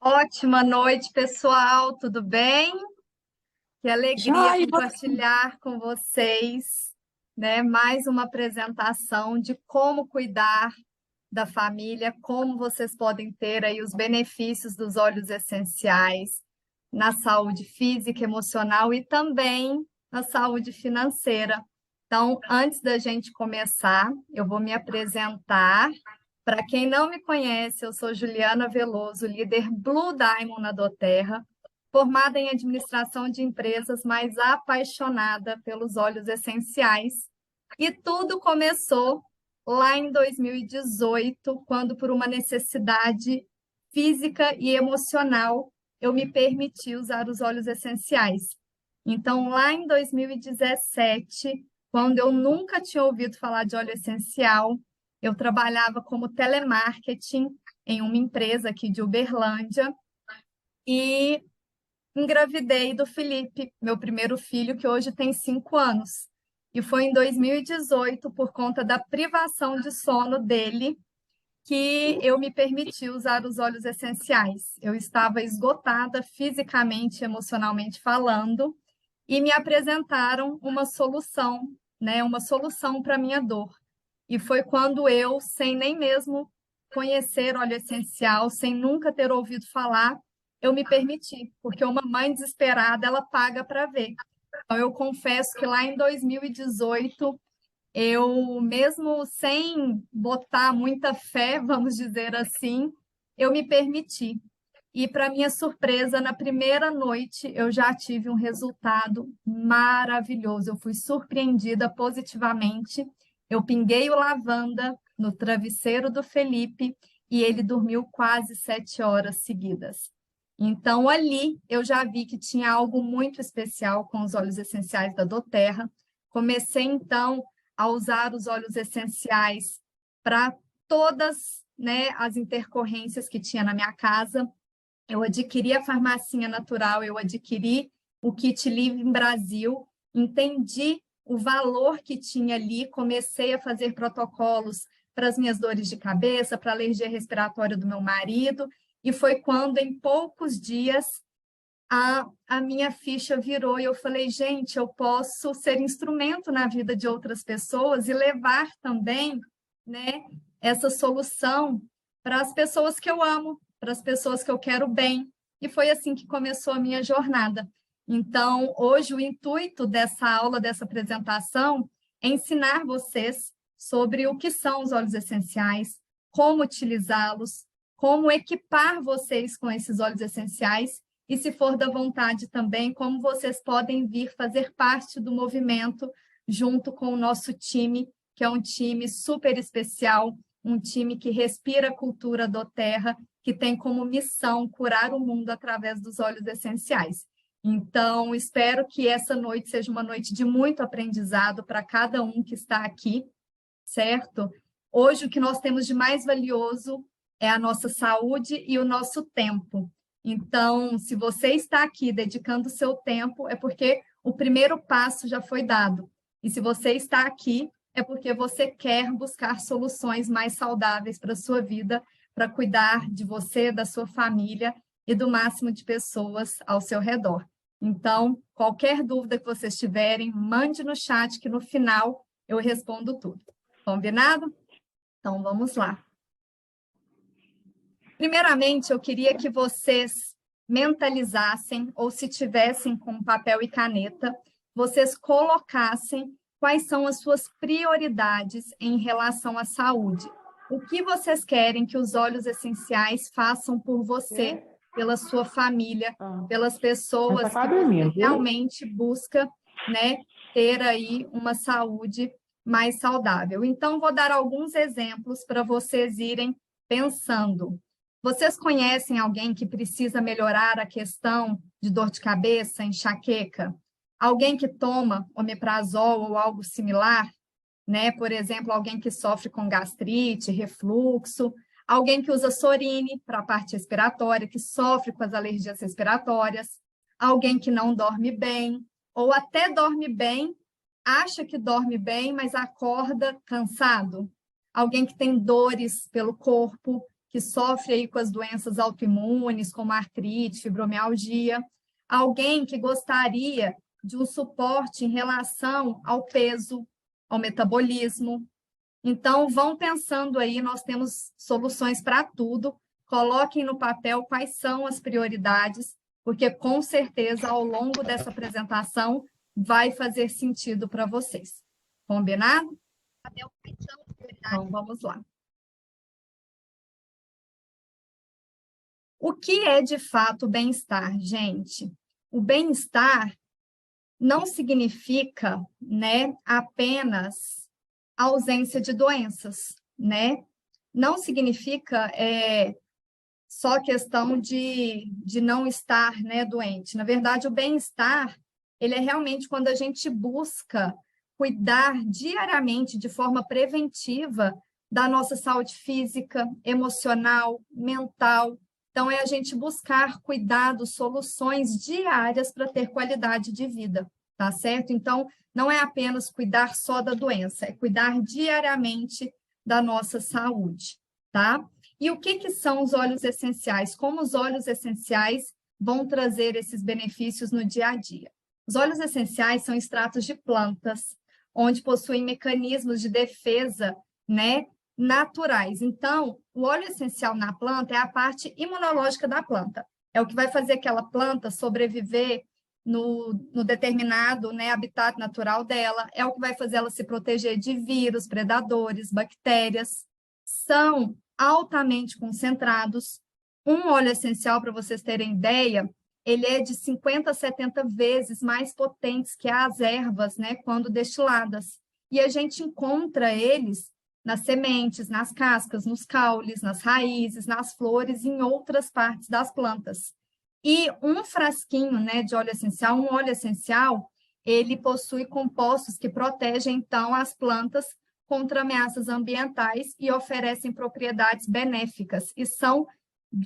Ótima noite, pessoal. Tudo bem? Que alegria Joia, compartilhar com vocês, né, mais uma apresentação de como cuidar da família, como vocês podem ter aí os benefícios dos óleos essenciais na saúde física, emocional e também na saúde financeira. Então, antes da gente começar, eu vou me apresentar. Para quem não me conhece, eu sou Juliana Veloso, líder Blue Diamond na doTERRA, formada em administração de empresas, mas apaixonada pelos óleos essenciais. E tudo começou lá em 2018, quando, por uma necessidade física e emocional, eu me permiti usar os óleos essenciais. Então, lá em 2017, quando eu nunca tinha ouvido falar de óleo essencial, eu trabalhava como telemarketing em uma empresa aqui de Uberlândia e engravidei do Felipe, meu primeiro filho, que hoje tem 5 anos. E foi em 2018, por conta da privação de sono dele, que eu me permiti usar os óleos essenciais. Eu estava esgotada fisicamente, emocionalmente falando, e me apresentaram uma solução, né? Uma solução para a minha dor. E foi quando eu, sem nem mesmo conhecer óleo essencial, sem nunca ter ouvido falar, eu me permiti, porque uma mãe desesperada, ela paga para ver. Então, eu confesso que lá em 2018, eu, mesmo sem botar muita fé, vamos dizer assim, eu me permiti. E, para minha surpresa, na primeira noite, eu já tive um resultado maravilhoso. Eu fui surpreendida positivamente. Eu pinguei o lavanda no travesseiro do Felipe e ele dormiu quase 7 horas seguidas. Então, ali, eu já vi que tinha algo muito especial com os óleos essenciais da doTERRA. Comecei, então, a usar os óleos essenciais para todas, né, as intercorrências que tinha na minha casa. Eu adquiri a farmacinha natural, eu adquiri o Kit Livre Brasil, entendi o valor que tinha ali, comecei a fazer protocolos para as minhas dores de cabeça, para a alergia respiratória do meu marido, e foi quando, em poucos dias, a minha ficha virou e eu falei, gente, eu posso ser instrumento na vida de outras pessoas e levar também, né, essa solução para as pessoas que eu amo, para as pessoas que eu quero bem. E foi assim que começou a minha jornada. Então, hoje, o intuito dessa aula, dessa apresentação, é ensinar vocês sobre o que são os óleos essenciais, como utilizá-los, como equipar vocês com esses óleos essenciais e, se for da vontade também, como vocês podem vir fazer parte do movimento junto com o nosso time, que é um time super especial, um time que respira a cultura doTERRA, que tem como missão curar o mundo através dos óleos essenciais. Então, espero que essa noite seja uma noite de muito aprendizado para cada um que está aqui, certo? Hoje, o que nós temos de mais valioso é a nossa saúde e o nosso tempo. Então, se você está aqui dedicando o seu tempo, é porque o primeiro passo já foi dado. E se você está aqui, é porque você quer buscar soluções mais saudáveis para a sua vida, para cuidar de você, da sua família e do máximo de pessoas ao seu redor. Então, qualquer dúvida que vocês tiverem, mande no chat que no final eu respondo tudo. Combinado? Então, vamos lá. Primeiramente, eu queria que vocês mentalizassem, ou se tivessem com papel e caneta, vocês colocassem quais são as suas prioridades em relação à saúde. O que vocês querem que os óleos essenciais façam por você, pela sua família, pelas Ela tá pessoas que quase você dormindo, viu? realmente busca, né, ter aí uma saúde mais saudável. Então, vou dar alguns exemplos para vocês irem pensando. Vocês conhecem alguém que precisa melhorar a questão de dor de cabeça, enxaqueca? Alguém que toma omeprazol ou algo similar, né? Por exemplo, alguém que sofre com gastrite, refluxo, alguém que usa Sorine para a parte respiratória, que sofre com as alergias respiratórias, alguém que não dorme bem, ou até dorme bem, acha que dorme bem, mas acorda cansado, alguém que tem dores pelo corpo, que sofre aí com as doenças autoimunes, como artrite, fibromialgia, alguém que gostaria de um suporte em relação ao peso, ao metabolismo. Então, vão pensando aí, nós temos soluções para tudo, coloquem no papel quais são as prioridades, porque com certeza ao longo dessa apresentação vai fazer sentido para vocês. Combinado? Então, vamos lá. O que é de fato bem-estar, gente? O bem-estar não significa, né, apenas ausência de doenças, né? Não significa só questão de não estar, né, doente. Na verdade, o bem-estar, ele é realmente quando a gente busca cuidar diariamente, de forma preventiva, da nossa saúde física, emocional, mental. Então, é a gente buscar cuidados, soluções diárias para ter qualidade de vida, tá certo? Então, não é apenas cuidar só da doença, é cuidar diariamente da nossa saúde, tá? E o que são os óleos essenciais? Como os óleos essenciais vão trazer esses benefícios no dia a dia? Os óleos essenciais são extratos de plantas, onde possuem mecanismos de defesa, né, naturais. Então, o óleo essencial na planta é a parte imunológica da planta. É o que vai fazer aquela planta sobreviver no determinado, né, habitat natural dela, é o que vai fazer ela se proteger de vírus, predadores, bactérias. São altamente concentrados. Um óleo essencial, para vocês terem ideia, ele é de 50 a 70 vezes mais potentes que as ervas, né, quando destiladas. E a gente encontra eles nas sementes, nas cascas, nos caules, nas raízes, nas flores e em outras partes das plantas. E um frasquinho, né, de óleo essencial, um óleo essencial, ele possui compostos que protegem, então, as plantas contra ameaças ambientais e oferecem propriedades benéficas. E são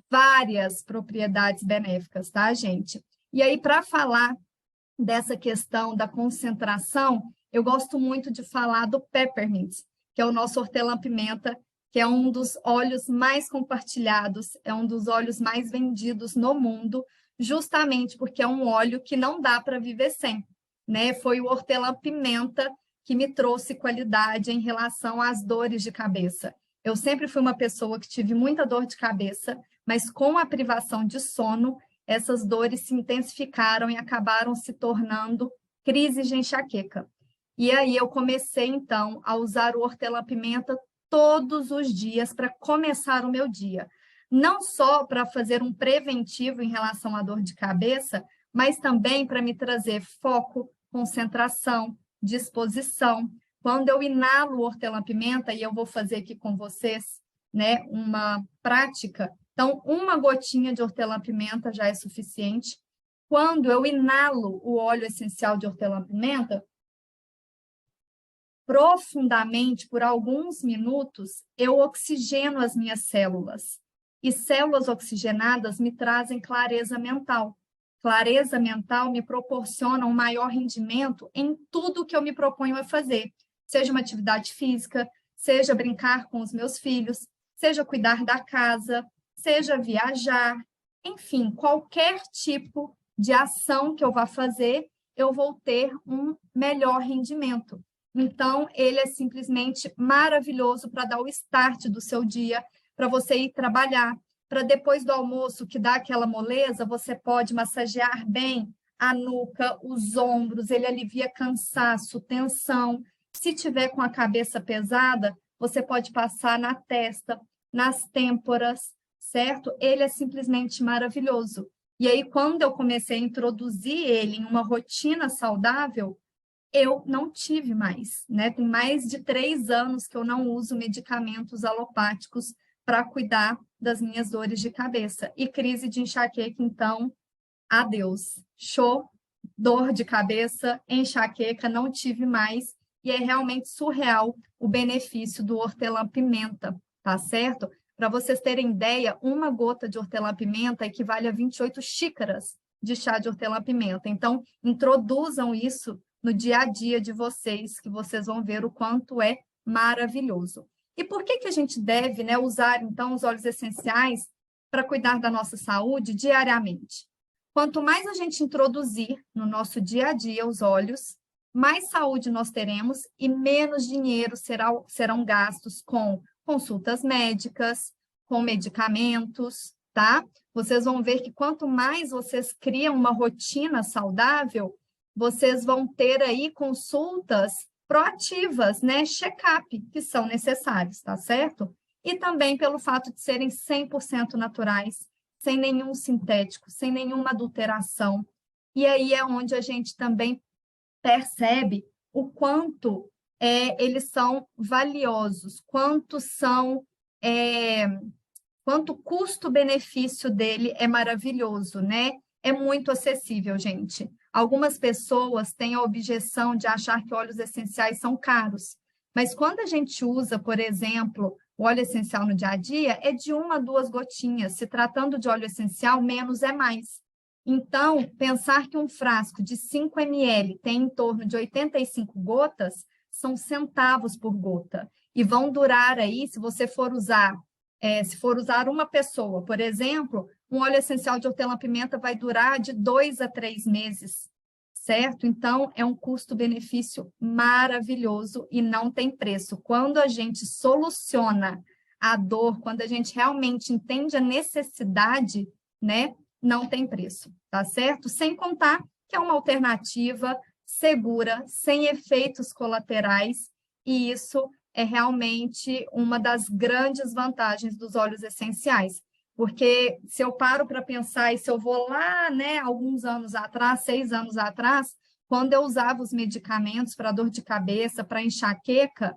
várias propriedades benéficas, tá, gente? E aí, para falar dessa questão da concentração, eu gosto muito de falar do peppermint, que é o nosso hortelã-pimenta, que é um dos óleos mais compartilhados, é um dos óleos mais vendidos no mundo, justamente porque é um óleo que não dá para viver sem, né? Foi o hortelã-pimenta que me trouxe qualidade em relação às dores de cabeça. Eu sempre fui uma pessoa que tive muita dor de cabeça, mas com a privação de sono, essas dores se intensificaram e acabaram se tornando crises de enxaqueca. E aí eu comecei, então, a usar o hortelã-pimenta todos os dias para começar o meu dia. Não só para fazer um preventivo em relação à dor de cabeça, mas também para me trazer foco, concentração, disposição. Quando eu inalo o hortelã-pimenta, e eu vou fazer aqui com vocês, né, uma prática, então, uma gotinha de hortelã-pimenta já é suficiente. Quando eu inalo o óleo essencial de hortelã-pimenta, profundamente, por alguns minutos, eu oxigeno as minhas células. E células oxigenadas me trazem clareza mental. Clareza mental me proporciona um maior rendimento em tudo que eu me proponho a fazer. Seja uma atividade física, seja brincar com os meus filhos, seja cuidar da casa, seja viajar, enfim, qualquer tipo de ação que eu vá fazer, eu vou ter um melhor rendimento. Então, ele é simplesmente maravilhoso para dar o start do seu dia, para você ir trabalhar, para depois do almoço, que dá aquela moleza, você pode massagear bem a nuca, os ombros, ele alivia cansaço, tensão. Se tiver com a cabeça pesada, você pode passar na testa, nas têmporas, certo? Ele é simplesmente maravilhoso. E aí, quando eu comecei a introduzir ele em uma rotina saudável, eu não tive mais, né? Tem mais de 3 anos que eu não uso medicamentos alopáticos para cuidar das minhas dores de cabeça. E crise de enxaqueca, então, adeus. Show, dor de cabeça, enxaqueca, não tive mais. E é realmente surreal o benefício do hortelã-pimenta, tá certo? Para vocês terem ideia, uma gota de hortelã-pimenta equivale a 28 xícaras de chá de hortelã-pimenta. Então, introduzam isso no dia a dia de vocês, que vocês vão ver o quanto é maravilhoso. E por que que a gente deve, né, usar, então, os óleos essenciais para cuidar da nossa saúde diariamente? Quanto mais a gente introduzir no nosso dia a dia os óleos, mais saúde nós teremos e menos dinheiro serão gastos com consultas médicas, com medicamentos, tá? Vocês vão ver que quanto mais vocês criam uma rotina saudável, vocês vão ter aí consultas proativas, né? Check-up, que são necessários, tá certo? E também pelo fato de serem 100% naturais, sem nenhum sintético, sem nenhuma adulteração. E aí é onde a gente também percebe o quanto eles são valiosos, quanto o custo-benefício dele é maravilhoso, né? É muito acessível, gente. Algumas pessoas têm a objeção de achar que óleos essenciais são caros, mas quando a gente usa, por exemplo, o óleo essencial no dia a dia, é de 1 a 2 gotinhas. Se tratando de óleo essencial, menos é mais. Então, pensar que um frasco de 5 ml tem em torno de 85 gotas, são centavos por gota. E vão durar aí, se você for usar, se for usar uma pessoa, por exemplo, um óleo essencial de hortelã-pimenta vai durar de 2 a 3 meses, certo? Então, é um custo-benefício maravilhoso e não tem preço. Quando a gente soluciona a dor, quando a gente realmente entende a necessidade, né, não tem preço, tá certo? Sem contar que é uma alternativa segura, sem efeitos colaterais, e isso é realmente uma das grandes vantagens dos óleos essenciais. Porque se eu paro para pensar e se eu vou lá, né, alguns anos atrás, 6 anos atrás, quando eu usava os medicamentos para dor de cabeça, para enxaqueca,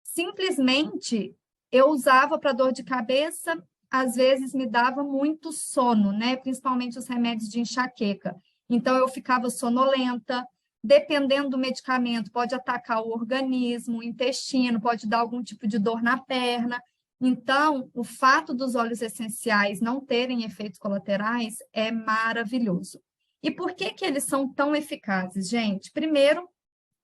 simplesmente eu usava para dor de cabeça, às vezes me dava muito sono, né, principalmente os remédios de enxaqueca. Então eu ficava sonolenta, dependendo do medicamento, pode atacar o organismo, o intestino, pode dar algum tipo de dor na perna. Então, o fato dos óleos essenciais não terem efeitos colaterais é maravilhoso. E por que que eles são tão eficazes, gente? Primeiro,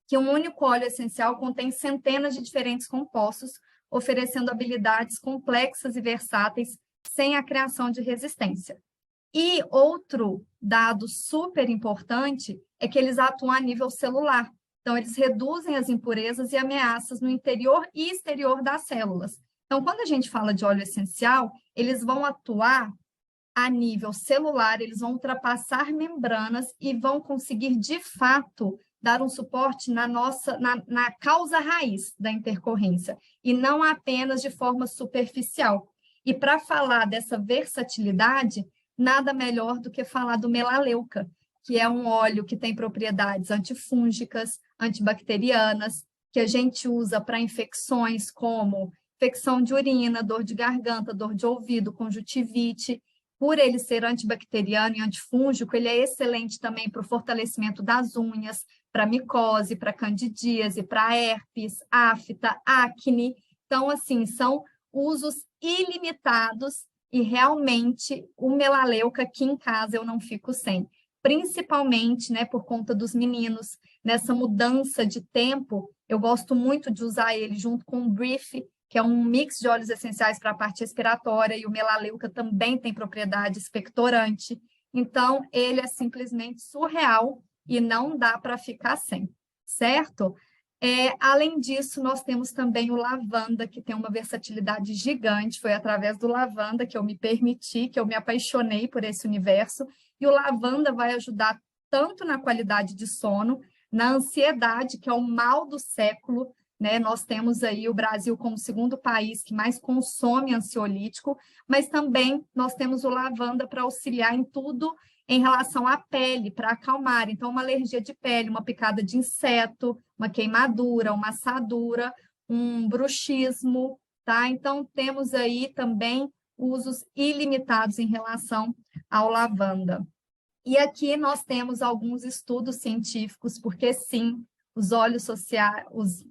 que um único óleo essencial contém centenas de diferentes compostos, oferecendo habilidades complexas e versáteis sem a criação de resistência. E outro dado super importante é que eles atuam a nível celular. Então, eles reduzem as impurezas e ameaças no interior e exterior das células. Então, quando a gente fala de óleo essencial, eles vão atuar a nível celular, eles vão ultrapassar membranas e vão conseguir, de fato, dar um suporte na causa raiz da intercorrência, e não apenas de forma superficial. E para falar dessa versatilidade, nada melhor do que falar do melaleuca, que é um óleo que tem propriedades antifúngicas, antibacterianas, que a gente usa para infecções como infecção de urina, dor de garganta, dor de ouvido, conjuntivite. Por ele ser antibacteriano e antifúngico, ele é excelente também para o fortalecimento das unhas, para micose, para candidíase, para herpes, afta, acne. Então, assim, são usos ilimitados e realmente o melaleuca aqui em casa eu não fico sem. Principalmente, né, por conta dos meninos, nessa mudança de tempo, eu gosto muito de usar ele junto com o Brief, que é um mix de óleos essenciais para a parte respiratória, e o melaleuca também tem propriedade expectorante. Então, ele é simplesmente surreal e não dá para ficar sem, certo? Além disso, nós temos também o lavanda, que tem uma versatilidade gigante. Foi através do lavanda que eu me permiti, que eu me apaixonei por esse universo. E o lavanda vai ajudar tanto na qualidade de sono, na ansiedade, que é o mal do século, né? Nós temos aí o Brasil como o segundo país que mais consome ansiolítico, mas também nós temos o lavanda para auxiliar em tudo em relação à pele, para acalmar. Então, uma alergia de pele, uma picada de inseto, uma queimadura, uma assadura, um bruxismo, tá? Então, temos aí também usos ilimitados em relação ao lavanda. E aqui nós temos alguns estudos científicos, porque sim, os óleos sociais,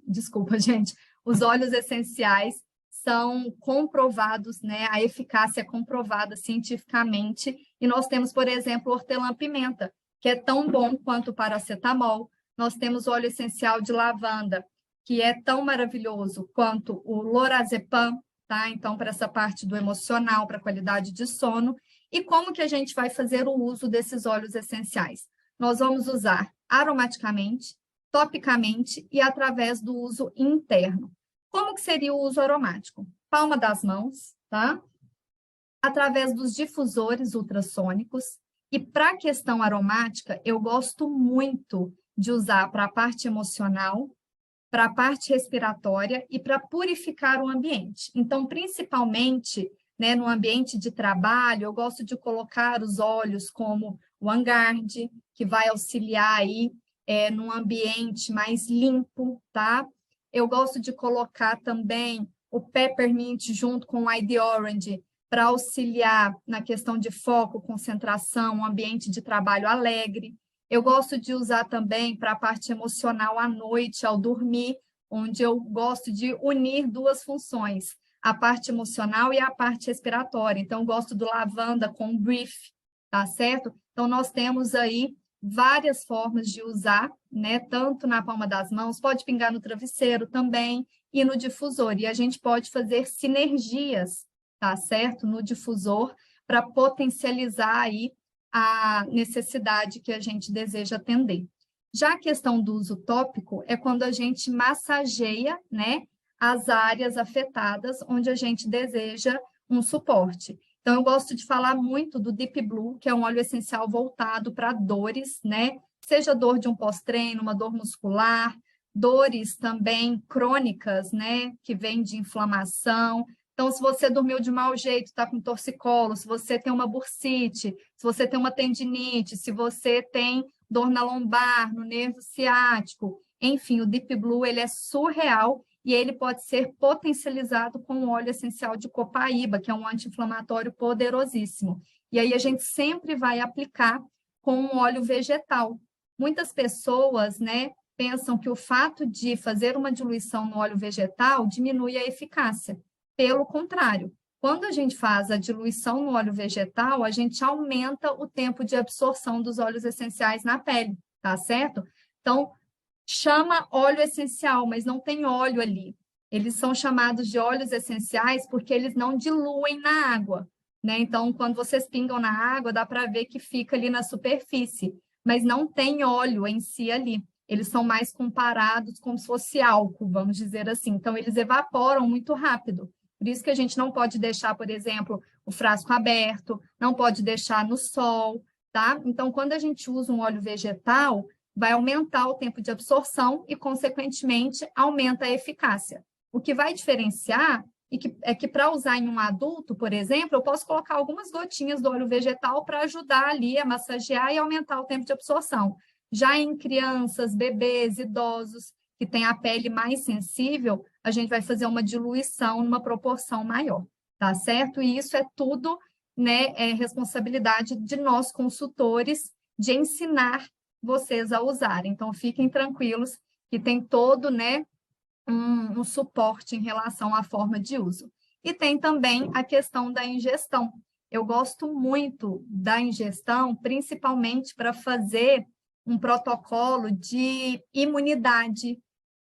desculpa, gente, os óleos essenciais são comprovados, né? A eficácia é comprovada cientificamente. E nós temos, por exemplo, hortelã-pimenta, que é tão bom quanto o paracetamol. Nós temos óleo essencial de lavanda, que é tão maravilhoso quanto o lorazepam, tá? Então, para essa parte do emocional, para a qualidade de sono. E como que a gente vai fazer o uso desses óleos essenciais? Nós vamos usar aromaticamente, topicamente e através do uso interno. Como que seria o uso aromático? Palma das mãos, tá? Através dos difusores ultrassônicos. E para a questão aromática, eu gosto muito de usar para a parte emocional, para a parte respiratória e para purificar o ambiente. Então, principalmente, né, no ambiente de trabalho, eu gosto de colocar os óleos como o Vanguard, que vai auxiliar aí num ambiente mais limpo, tá? Eu gosto de colocar também o Peppermint junto com o ID Orange para auxiliar na questão de foco, concentração, um ambiente de trabalho alegre. Eu gosto de usar também para a parte emocional à noite, ao dormir, onde eu gosto de unir duas funções, a parte emocional e a parte respiratória. Então, eu gosto do lavanda com o brief, tá certo? Então, nós temos aí várias formas de usar, né? Tanto na palma das mãos, pode pingar no travesseiro também, e no difusor. E a gente pode fazer sinergias, tá certo? No difusor, para potencializar aí a necessidade que a gente deseja atender. Já a questão do uso tópico é quando a gente massageia, né, as áreas afetadas onde a gente deseja um suporte. Então, eu gosto de falar muito do Deep Blue, que é um óleo essencial voltado para dores, né? Seja dor de um pós-treino, uma dor muscular, dores também crônicas, né? Que vêm de inflamação. Então, se você dormiu de mau jeito, está com torcicolo, se você tem uma bursite, se você tem uma tendinite, se você tem dor na lombar, no nervo ciático, enfim, o Deep Blue ele é surreal e ele pode ser potencializado com o óleo essencial de copaíba, que é um anti-inflamatório poderosíssimo. E aí a gente sempre vai aplicar com um óleo vegetal. Muitas pessoas, né, pensam que o fato de fazer uma diluição no óleo vegetal diminui a eficácia. Pelo contrário, quando a gente faz a diluição no óleo vegetal, a gente aumenta o tempo de absorção dos óleos essenciais na pele, tá certo? Então, chama óleo essencial, mas não tem óleo ali. Eles são chamados de óleos essenciais porque eles não diluem na água, né? Então, quando vocês pingam na água, dá para ver que fica ali na superfície, mas não tem óleo em si ali. Eles são mais comparados como se fosse álcool, vamos dizer assim. Então, eles evaporam muito rápido. Por isso que a gente não pode deixar, por exemplo, o frasco aberto, não pode deixar no sol, tá? Então, quando a gente usa um óleo vegetal, vai aumentar o tempo de absorção e, consequentemente, aumenta a eficácia. O que vai diferenciar é que para usar em um adulto, por exemplo, eu posso colocar algumas gotinhas do óleo vegetal para ajudar ali a massagear e aumentar o tempo de absorção. Já em crianças, bebês, idosos, que têm a pele mais sensível, a gente vai fazer uma diluição numa proporção maior, tá certo? E isso é tudo, né, responsabilidade de nós consultores de ensinar vocês a usarem. Então, fiquem tranquilos que tem todo, né, um suporte em relação à forma de uso. E tem também a questão da ingestão. Eu gosto muito da ingestão, principalmente para fazer um protocolo de imunidade,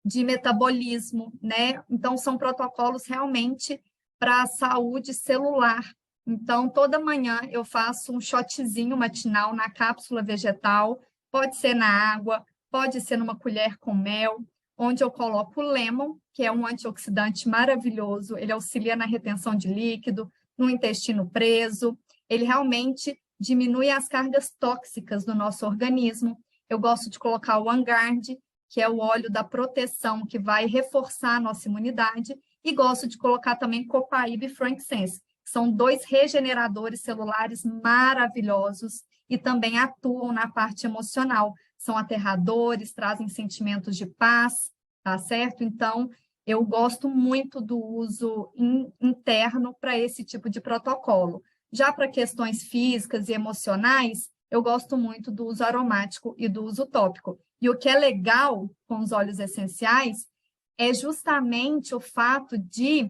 de metabolismo, né? Então, são protocolos realmente para a saúde celular. Então, toda manhã eu faço um shotzinho matinal na cápsula vegetal, pode ser na água, pode ser numa colher com mel, onde eu coloco o lemon, que é um antioxidante maravilhoso, ele auxilia na retenção de líquido, no intestino preso, ele realmente diminui as cargas tóxicas do nosso organismo. Eu gosto de colocar o Vanguard, que é o óleo da proteção, que vai reforçar a nossa imunidade, e gosto de colocar também Copaíba e Frankincense, que são dois regeneradores celulares maravilhosos e também atuam na parte emocional. São aterradores, trazem sentimentos de paz, tá certo? Então, eu gosto muito do uso interno para esse tipo de protocolo. Já para questões físicas e emocionais, eu gosto muito do uso aromático e do uso tópico. E o que é legal com os óleos essenciais é justamente o fato de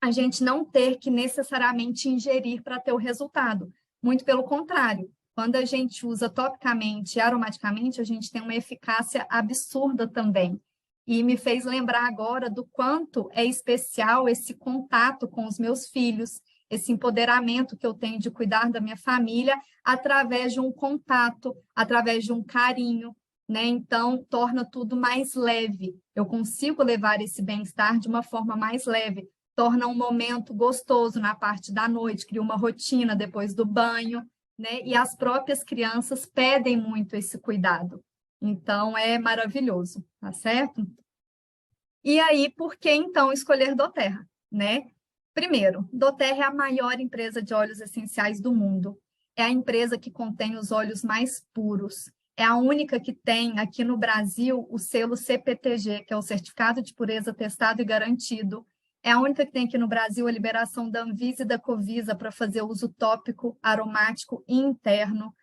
a gente não ter que necessariamente ingerir para ter o resultado. Muito pelo contrário, quando a gente usa topicamente e aromaticamente, a gente tem uma eficácia absurda também. e me fez lembrar agora do quanto é especial esse contato com os meus filhos, esse empoderamento que eu tenho de cuidar da minha família através de um contato, através de um carinho, né? Então, torna tudo mais leve. Eu consigo levar esse bem-estar de uma forma mais leve, torna um momento gostoso na parte da noite, cria uma rotina depois do banho, né? E as próprias crianças pedem muito esse cuidado. Então, é maravilhoso, tá certo? E aí, por que então escolher doTERRA, né? Primeiro, doTERRA é a maior empresa de óleos essenciais do mundo. É a empresa que contém os óleos mais puros. É a única que tem aqui no Brasil o selo CPTG, que é o Certificado de Pureza Testado e Garantido. É a única que tem aqui no Brasil a liberação da Anvisa e da Covisa para fazer uso tópico, aromático e interno.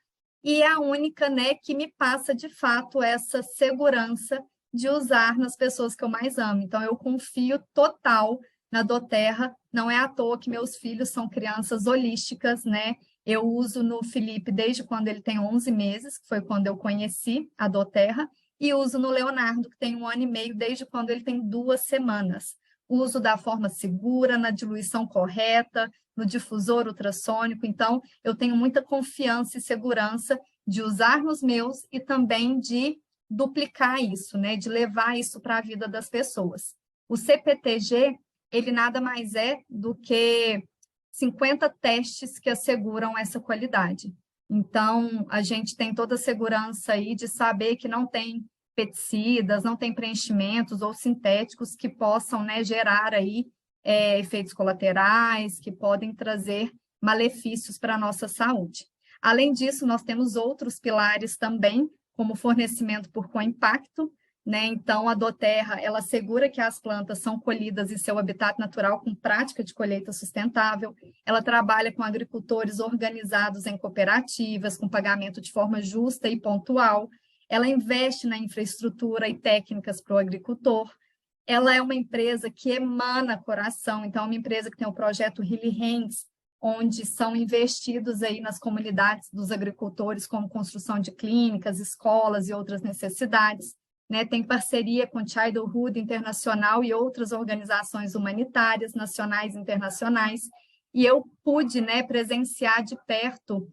E é a única, né, que me passa de fato essa segurança de usar nas pessoas que eu mais amo. Então, eu confio total na doTERRA. Não é à toa que meus filhos são crianças holísticas, né? Eu uso no Felipe desde quando ele tem 11 meses, que foi quando eu conheci a doTERRA, e uso no Leonardo, que tem 1 ano e meio, desde quando ele tem 2 semanas. Uso da forma segura, na diluição correta, no difusor ultrassônico. Então, eu tenho muita confiança e segurança de usar nos meus e também de duplicar isso, né? De levar isso para a vida das pessoas. O CPTG, ele nada mais é do que 50 testes que asseguram essa qualidade. Então, a gente tem toda a segurança aí de saber que não tem pesticidas, não tem preenchimentos ou sintéticos que possam, né, gerar aí efeitos colaterais, que podem trazer malefícios para a nossa saúde. Além disso, nós temos outros pilares também, como fornecimento por co-impacto, né? Então, a doTERRA, ela assegura que as plantas são colhidas em seu habitat natural com prática de colheita sustentável. Ela trabalha com agricultores organizados em cooperativas, com pagamento de forma justa e pontual. Ela investe na infraestrutura e técnicas para o agricultor. Ela é uma empresa que emana coração, então é uma empresa que tem o projeto Healy Hands, onde são investidos aí nas comunidades dos agricultores, como construção de clínicas, escolas e outras necessidades. Né? Tem parceria com Childhood Internacional e outras organizações humanitárias, nacionais e internacionais, e eu pude, né, presenciar de perto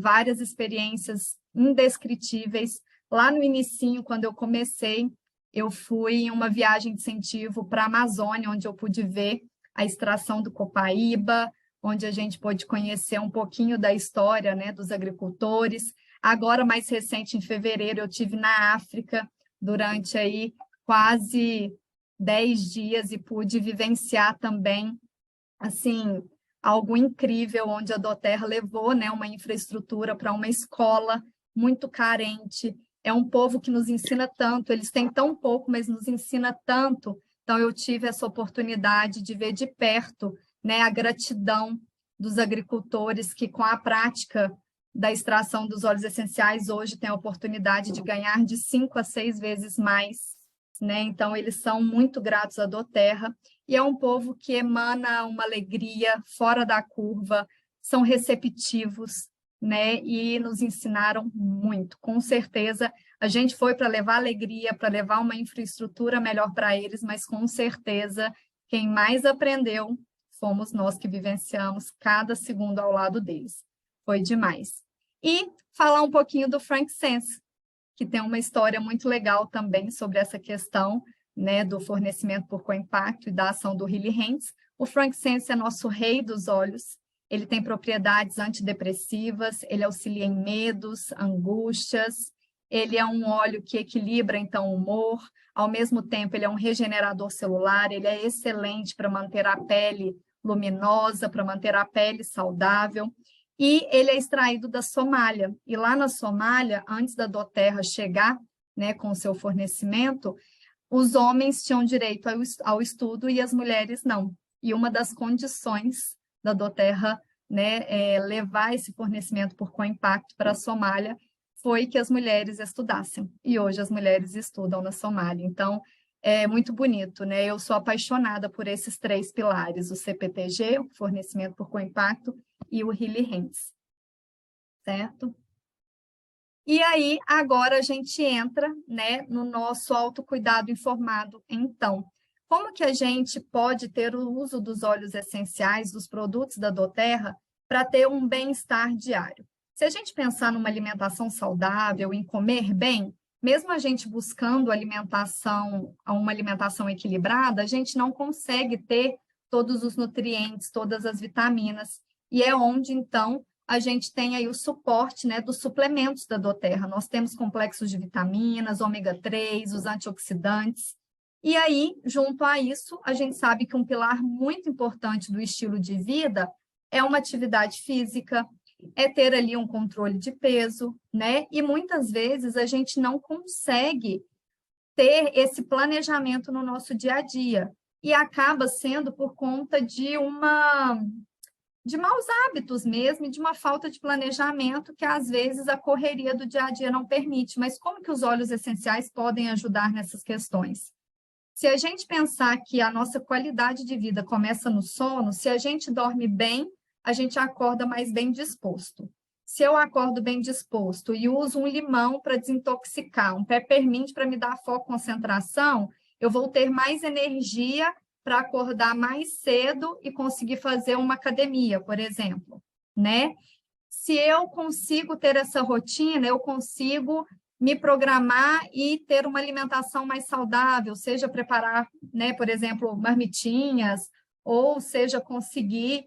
várias experiências indescritíveis. Lá no inicinho, quando eu comecei, eu fui em uma viagem de incentivo para a Amazônia, onde eu pude ver a extração do copaíba, onde a gente pôde conhecer um pouquinho da história, né, dos agricultores. Agora, mais recente, em fevereiro, eu tive na África durante aí quase 10 dias e pude vivenciar também, assim, algo incrível, onde a doTERRA levou, né, uma infraestrutura para uma escola muito carente. É um povo que nos ensina tanto, eles têm tão pouco, mas nos ensina tanto. Então, eu tive essa oportunidade de ver de perto, né, a gratidão dos agricultores que, com a prática da extração dos óleos essenciais, hoje têm a oportunidade de ganhar de 5 a 6 vezes mais, né? Então, eles são muito gratos à doTERRA, e é um povo que emana uma alegria fora da curva, são receptivos, né? E nos ensinaram muito, com certeza. A gente foi para levar alegria, para levar uma infraestrutura melhor para eles, mas com certeza quem mais aprendeu fomos nós que vivenciamos cada segundo ao lado deles. Foi demais. E falar um pouquinho do Frank Sense, que tem uma história muito legal também sobre essa questão, né, do fornecimento por co-impacto e da ação do Healy Hands. O Frank Sense é nosso rei dos óleos. Ele tem propriedades antidepressivas, ele auxilia em medos, angústias. Ele é um óleo que equilibra, então, o humor. Ao mesmo tempo, ele é um regenerador celular, ele é excelente para manter a pele luminosa, para manter a pele saudável. E ele é extraído da Somália. E lá na Somália, antes da doTERRA chegar, né, com o seu fornecimento, os homens tinham direito ao estudo e as mulheres não. E uma das condições da doTERRA, né, levar esse fornecimento por co-impacto para a Somália foi que as mulheres estudassem. E hoje as mulheres estudam na Somália. Então, é muito bonito, né? Eu sou apaixonada por esses 3 pilares, o CPTG, o fornecimento por co-impacto, e o Healy Hands, certo? E aí, agora a gente entra, né, no nosso autocuidado informado. Então, como que a gente pode ter o uso dos óleos essenciais, dos produtos da doTERRA, para ter um bem-estar diário? Se a gente pensar numa alimentação saudável, em comer bem, mesmo a gente buscando uma alimentação equilibrada, a gente não consegue ter todos os nutrientes, todas as vitaminas. E é onde, então, a gente tem aí o suporte, né, dos suplementos da doTERRA. Nós temos complexos de vitaminas, ômega 3, os antioxidantes. E aí, junto a isso, a gente sabe que um pilar muito importante do estilo de vida é uma atividade física, é ter ali um controle de peso, né? E muitas vezes a gente não consegue ter esse planejamento no nosso dia a dia. E acaba sendo por conta de maus hábitos mesmo, e de uma falta de planejamento que às vezes a correria do dia a dia não permite. Mas como que os óleos essenciais podem ajudar nessas questões? Se a gente pensar que a nossa qualidade de vida começa no sono, se a gente dorme bem, a gente acorda mais bem disposto. Se eu acordo bem disposto e uso um limão para desintoxicar, um peppermint para me dar foco e concentração, eu vou ter mais energia para acordar mais cedo e conseguir fazer uma academia, por exemplo, né? Se eu consigo ter essa rotina, eu consigo me programar e ter uma alimentação mais saudável, seja preparar, né, por exemplo, marmitinhas, ou seja, conseguir,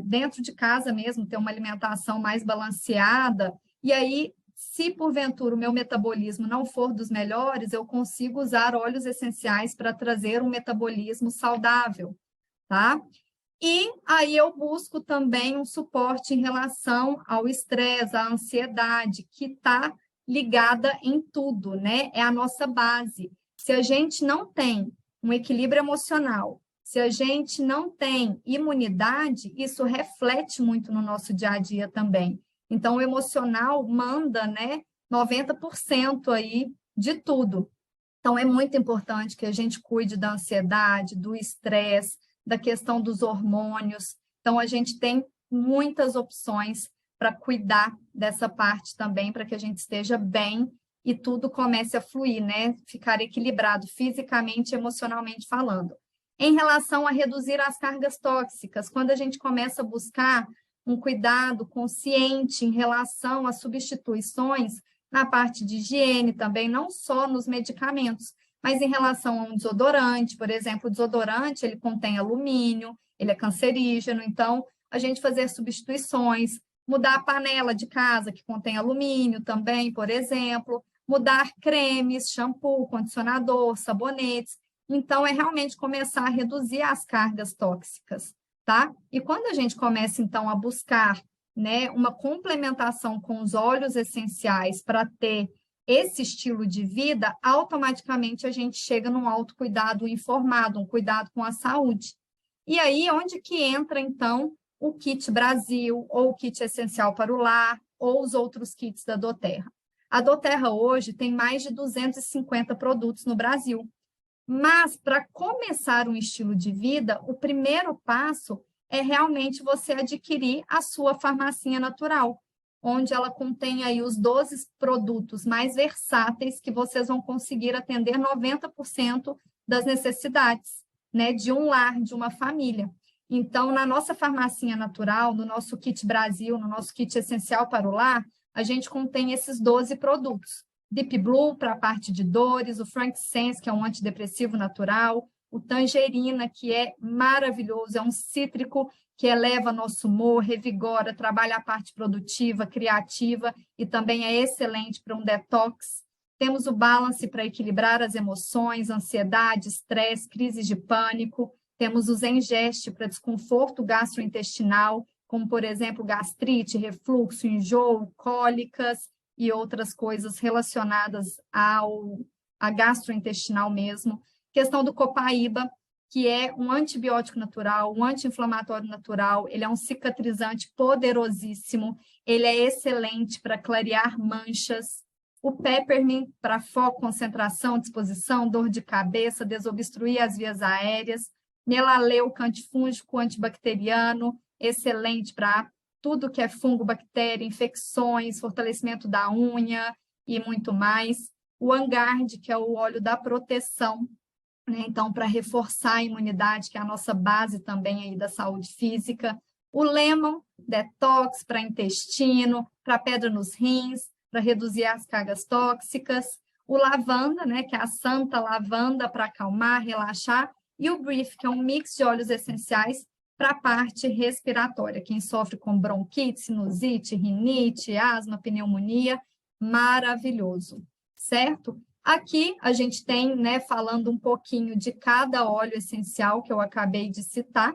dentro de casa mesmo, ter uma alimentação mais balanceada. E aí, se porventura o meu metabolismo não for dos melhores, eu consigo usar óleos essenciais para trazer um metabolismo saudável, tá? E aí eu busco também um suporte em relação ao estresse, à ansiedade, que está ligada em tudo, né? É a nossa base. Se a gente não tem um equilíbrio emocional, se a gente não tem imunidade, isso reflete muito no nosso dia a dia também. Então, o emocional manda, né, 90% aí de tudo. Então, é muito importante que a gente cuide da ansiedade, do estresse, da questão dos hormônios. Então, a gente tem muitas opções para cuidar dessa parte também, para que a gente esteja bem e tudo comece a fluir, né? Ficar equilibrado fisicamente e emocionalmente falando. Em relação a reduzir as cargas tóxicas, quando a gente começa a buscar um cuidado consciente em relação às substituições, na parte de higiene também, não só nos medicamentos, mas em relação a um desodorante, por exemplo, o desodorante, ele contém alumínio, ele é cancerígeno, então, a gente fazer substituições, mudar a panela de casa, que contém alumínio também, por exemplo, mudar cremes, shampoo, condicionador, sabonetes, então, é realmente começar a reduzir as cargas tóxicas, tá? E quando a gente começa, então, a buscar, né, uma complementação com os óleos essenciais para ter esse estilo de vida, automaticamente a gente chega num autocuidado informado, um cuidado com a saúde. E aí, onde que entra, então, o Kit Brasil, ou o Kit Essencial para o Lar, ou os outros kits da doTERRA? A doTERRA hoje tem mais de 250 produtos no Brasil. Mas, para começar um estilo de vida, o primeiro passo é realmente você adquirir a sua farmacinha natural, onde ela contém aí os 12 produtos mais versáteis que vocês vão conseguir atender 90% das necessidades, né, de um lar, de uma família. Então, na nossa farmacinha natural, no nosso kit Brasil, no nosso kit essencial para o lar, a gente contém esses 12 produtos. Deep Blue para a parte de dores, o Frankincense, que é um antidepressivo natural, o Tangerina, que é maravilhoso, é um cítrico que eleva nosso humor, revigora, trabalha a parte produtiva, criativa e também é excelente para um detox. Temos o Balance para equilibrar as emoções, ansiedade, estresse, crises de pânico. Temos o Zengest para desconforto gastrointestinal, como, por exemplo, gastrite, refluxo, enjoo, cólicas e outras coisas relacionadas a gastrointestinal mesmo. Questão do Copaíba, que é um antibiótico natural, um anti-inflamatório natural, ele é um cicatrizante poderosíssimo, ele é excelente para clarear manchas. O Peppermint para foco, concentração, disposição, dor de cabeça, desobstruir as vias aéreas. Melaleuca, antifúngico, antibacteriano, excelente para tudo que é fungo, bactéria, infecções, fortalecimento da unha e muito mais. O Angard, que é o óleo da proteção, né? Então, para reforçar a imunidade, que é a nossa base também aí da saúde física. O Lemon, detox para intestino, para pedra nos rins, para reduzir as cargas tóxicas. O Lavanda, né? Que é a santa lavanda para acalmar, relaxar. E o Brief, que é um mix de óleos essenciais para a parte respiratória. Quem sofre com bronquite, sinusite, rinite, asma, pneumonia, maravilhoso, certo? Aqui a gente tem, né, falando um pouquinho de cada óleo essencial que eu acabei de citar.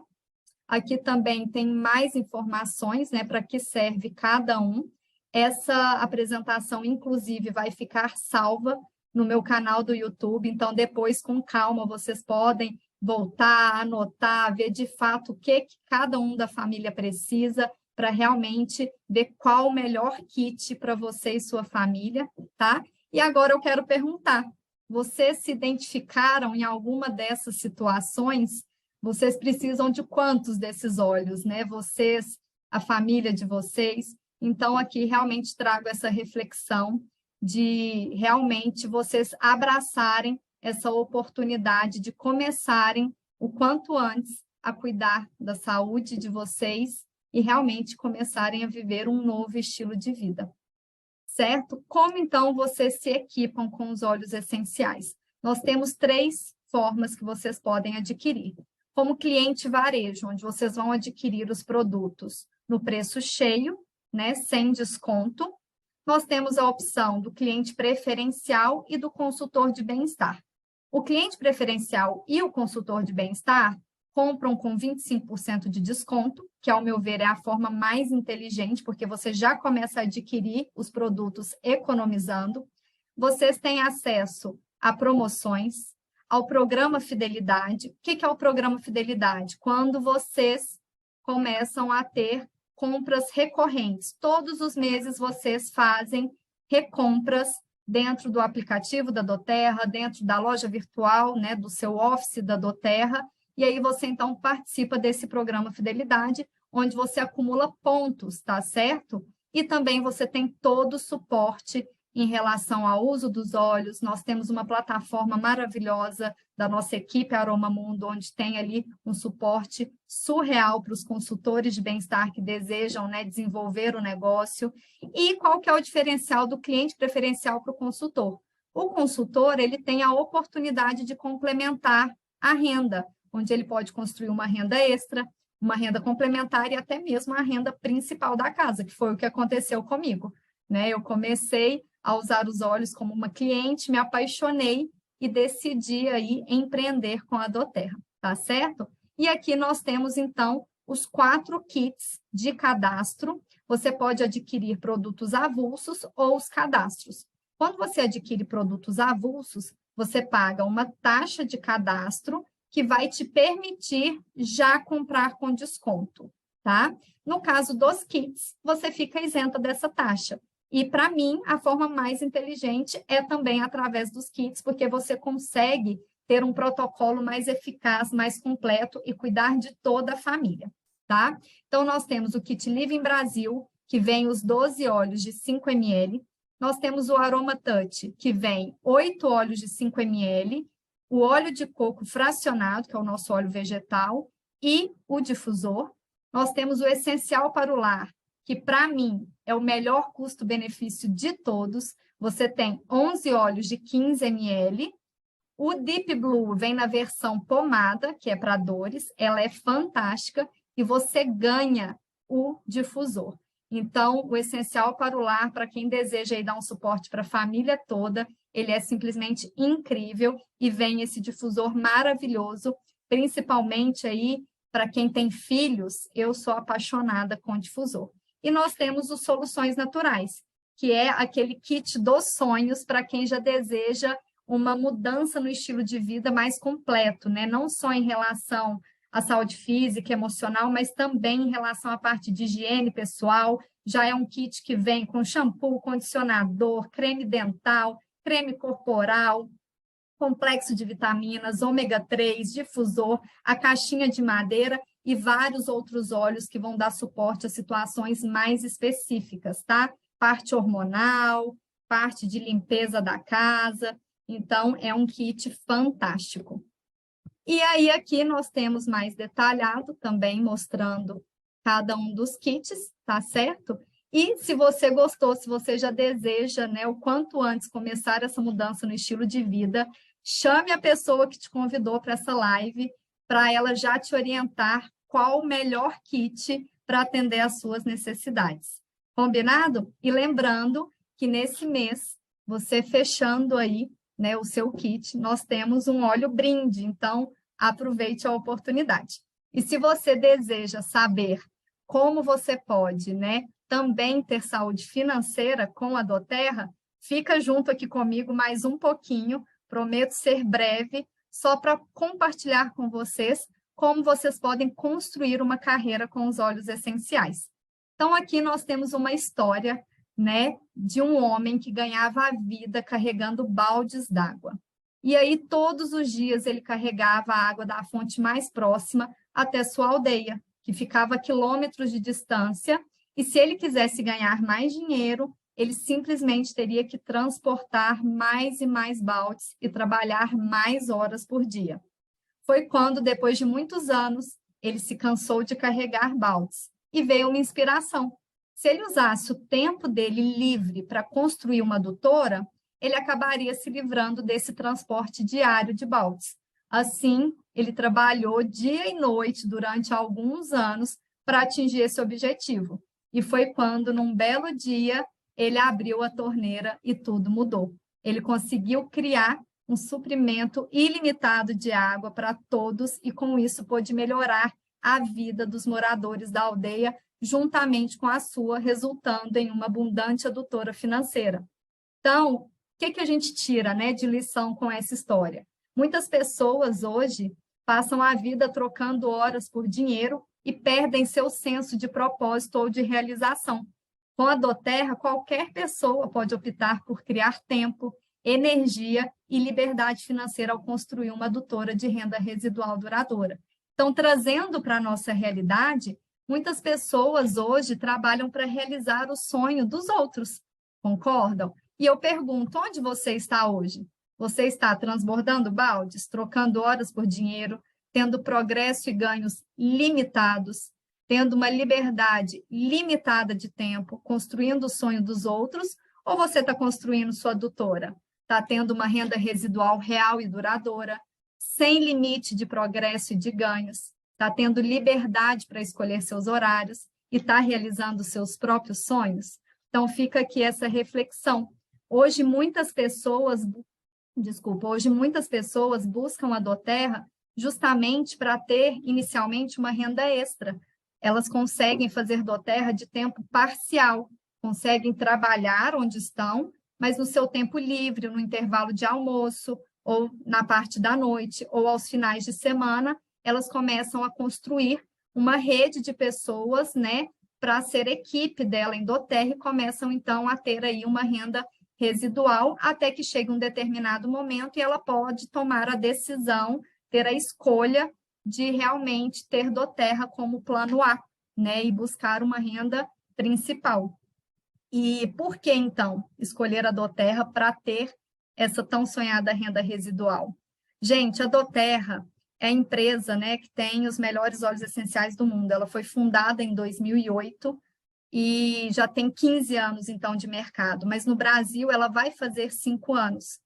Aqui também tem mais informações, né, para que serve cada um. Essa apresentação, inclusive, vai ficar salva no meu canal do YouTube, então depois, com calma, vocês podem voltar, anotar, ver de fato o que cada um da família precisa para realmente ver qual o melhor kit para você e sua família, tá? E agora eu quero perguntar, vocês se identificaram em alguma dessas situações? Vocês precisam de quantos desses óleos, né? Vocês, a família de vocês. Então, aqui realmente trago essa reflexão de realmente vocês abraçarem essa oportunidade de começarem o quanto antes a cuidar da saúde de vocês e realmente começarem a viver um novo estilo de vida. Certo? Como, então, vocês se equipam com os óleos essenciais? Nós temos 3 formas que vocês podem adquirir. Como cliente varejo, onde vocês vão adquirir os produtos no preço cheio, né, sem desconto. Nós temos a opção do cliente preferencial e do consultor de bem-estar. O cliente preferencial e o consultor de bem-estar compram com 25% de desconto, que, ao meu ver, é a forma mais inteligente, porque você já começa a adquirir os produtos economizando. Vocês têm acesso a promoções, ao programa Fidelidade. O que é o programa Fidelidade? Quando vocês começam a ter compras recorrentes. Todos os meses vocês fazem recompras dentro do aplicativo da doTERRA, dentro da loja virtual, né, do seu office da doTERRA, e aí você, então, participa desse programa Fidelidade, onde você acumula pontos, tá certo? E também você tem todo o suporte em relação ao uso dos óleos. Nós temos uma plataforma maravilhosa da nossa equipe Aroma Mundo, onde tem ali um suporte surreal para os consultores de bem-estar que desejam, né, desenvolver o negócio. E qual que é o diferencial do cliente preferencial para o consultor? O consultor, ele tem a oportunidade de complementar a renda, onde ele pode construir uma renda extra, uma renda complementar e até mesmo a renda principal da casa, que foi o que aconteceu comigo, né? Eu comecei a usar os óleos como uma cliente, me apaixonei e decidi aí empreender com a doTERRA, tá certo? E aqui nós temos, então, os 4 kits de cadastro. Você pode adquirir produtos avulsos ou os cadastros. Quando você adquire produtos avulsos, você paga uma taxa de cadastro que vai te permitir já comprar com desconto, tá? No caso dos kits, você fica isenta dessa taxa. E, para mim, a forma mais inteligente é também através dos kits, porque você consegue ter um protocolo mais eficaz, mais completo e cuidar de toda a família, tá? Então, nós temos o kit Living Brasil, que vem os 12 óleos de 5 ml. Nós temos o Aroma Touch, que vem 8 óleos de 5 ml, o óleo de coco fracionado, que é o nosso óleo vegetal, e o difusor. Nós temos o Essencial para o Lar, que, para mim, é o melhor custo-benefício de todos. Você tem 11 óleos de 15 ml. O Deep Blue vem na versão pomada, que é para dores. Ela é fantástica e você ganha o difusor. Então, o Essencial para o Lar, para quem deseja aí dar um suporte para a família toda, ele é simplesmente incrível e vem esse difusor maravilhoso, principalmente aí para quem tem filhos. Eu sou apaixonada com difusor. E nós temos os Soluções Naturais, que é aquele kit dos sonhos para quem já deseja uma mudança no estilo de vida mais completo, né? Não só em relação à saúde física e emocional, mas também em relação à parte de higiene pessoal. Já é um kit que vem com shampoo, condicionador, creme dental, creme corporal, complexo de vitaminas, ômega 3, difusor, a caixinha de madeira e vários outros óleos que vão dar suporte a situações mais específicas, tá? Parte hormonal, parte de limpeza da casa. Então, é um kit fantástico. E aí, aqui nós temos mais detalhado também, mostrando cada um dos kits, tá certo? E se você gostou, se você já deseja, né, o quanto antes começar essa mudança no estilo de vida, chame a pessoa que te convidou para essa live, para ela já te orientar qual o melhor kit para atender às suas necessidades. Combinado? E lembrando que nesse mês, você fechando aí, né, o seu kit, nós temos um óleo brinde, então aproveite a oportunidade. E se você deseja saber como você pode, né, também ter saúde financeira com a doTERRA, fica junto aqui comigo mais um pouquinho, prometo ser breve, só para compartilhar com vocês como vocês podem construir uma carreira com os óleos essenciais. Então, aqui nós temos uma história, né, de um homem que ganhava a vida carregando baldes d'água. E aí, todos os dias, ele carregava a água da fonte mais próxima até sua aldeia, que ficava a quilômetros de distância, e se ele quisesse ganhar mais dinheiro, ele simplesmente teria que transportar mais e mais baldes e trabalhar mais horas por dia. Foi quando, depois de muitos anos, ele se cansou de carregar baldes e veio uma inspiração. Se ele usasse o tempo dele livre para construir uma adutora, ele acabaria se livrando desse transporte diário de baldes. Assim, ele trabalhou dia e noite durante alguns anos para atingir esse objetivo. E foi quando, num belo dia, ele abriu a torneira e tudo mudou. Ele conseguiu criar um suprimento ilimitado de água para todos e, com isso, pôde melhorar a vida dos moradores da aldeia, juntamente com a sua, resultando em uma abundante adutora financeira. Então, o que a gente tira, né, de lição com essa história? Muitas pessoas hoje passam a vida trocando horas por dinheiro e perdem seu senso de propósito ou de realização. Com a doTERRA, qualquer pessoa pode optar por criar tempo, energia e liberdade financeira ao construir uma adutora de renda residual duradoura. Então, trazendo para a nossa realidade, muitas pessoas hoje trabalham para realizar o sonho dos outros, concordam? E eu pergunto, onde você está hoje? Você está transbordando baldes, trocando horas por dinheiro, tendo progresso e ganhos limitados, tendo uma liberdade limitada de tempo, construindo o sonho dos outros, ou você está construindo sua adutora? Está tendo uma renda residual real e duradoura, sem limite de progresso e de ganhos, está tendo liberdade para escolher seus horários e está realizando seus próprios sonhos? Então, fica aqui essa reflexão. Hoje, muitas pessoas buscam a doTERRA justamente para ter, inicialmente, uma renda extra. Elas conseguem fazer doTERRA de tempo parcial, conseguem trabalhar onde estão, mas no seu tempo livre, no intervalo de almoço, ou na parte da noite, ou aos finais de semana, elas começam a construir uma rede de pessoas, né, para ser equipe dela em doTERRA e começam, então, a ter aí uma renda residual, até que chegue um determinado momento e ela pode tomar a decisão, ter a escolha de realmente ter doTERRA como plano A, né, e buscar uma renda principal. E por que, então, escolher a doTERRA para ter essa tão sonhada renda residual? Gente, a doTERRA é a empresa, né, que tem os melhores óleos essenciais do mundo. Ela foi fundada em 2008 e já tem 15 anos, então, de mercado. Mas no Brasil, ela vai fazer 5 anos.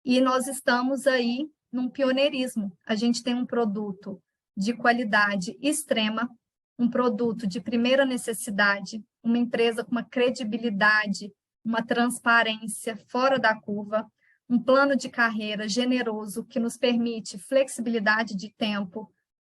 E nós estamos aí num pioneirismo. A gente tem um produto de qualidade extrema, um produto de primeira necessidade, uma empresa com uma credibilidade, uma transparência fora da curva, um plano de carreira generoso que nos permite flexibilidade de tempo,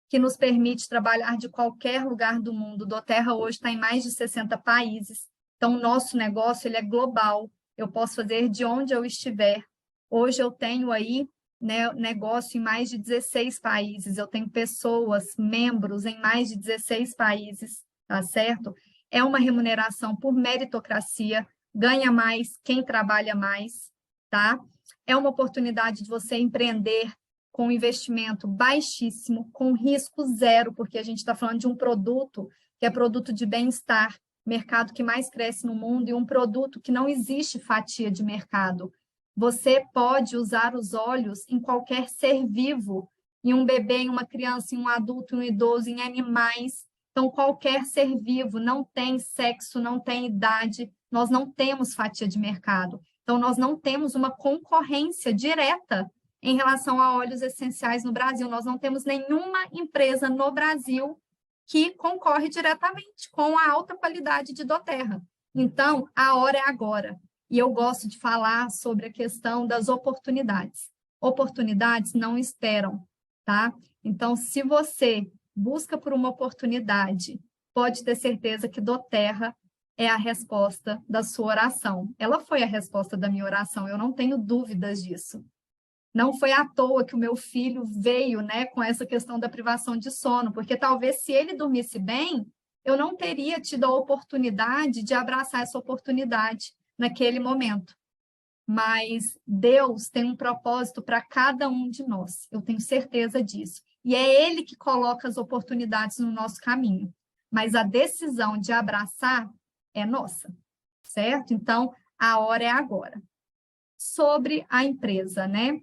que nos permite trabalhar de qualquer lugar do mundo. O doTERRA hoje está em mais de 60 países, então o nosso negócio ele é global, eu posso fazer de onde eu estiver. Hoje eu tenho aí, né, negócio em mais de 16 países, eu tenho pessoas, membros em mais de 16 países, tá certo? É uma remuneração por meritocracia, ganha mais quem trabalha mais, tá? É uma oportunidade de você empreender com investimento baixíssimo, com risco zero, porque a gente está falando de um produto que é produto de bem-estar, mercado que mais cresce no mundo, e um produto que não existe fatia de mercado. Você pode usar os óleos em qualquer ser vivo, em um bebê, em uma criança, em um adulto, em um idoso, em animais. Então, qualquer ser vivo, não tem sexo, não tem idade, nós não temos fatia de mercado. Então, nós não temos uma concorrência direta em relação a óleos essenciais no Brasil. Nós não temos nenhuma empresa no Brasil que concorre diretamente com a alta qualidade de doTERRA. Então, a hora é agora. E eu gosto de falar sobre a questão das oportunidades. Oportunidades não esperam, tá? Então, se você busca por uma oportunidade, pode ter certeza que doTERRA é a resposta da sua oração. Ela foi a resposta da minha oração, eu não tenho dúvidas disso. Não foi à toa que o meu filho veio, né, com essa questão da privação de sono, porque talvez se ele dormisse bem, eu não teria tido a oportunidade de abraçar essa oportunidade naquele momento. Mas Deus tem um propósito para cada um de nós, eu tenho certeza disso. E é Ele que coloca as oportunidades no nosso caminho. Mas a decisão de abraçar é nossa, certo? Então, a hora é agora. Sobre a empresa, né?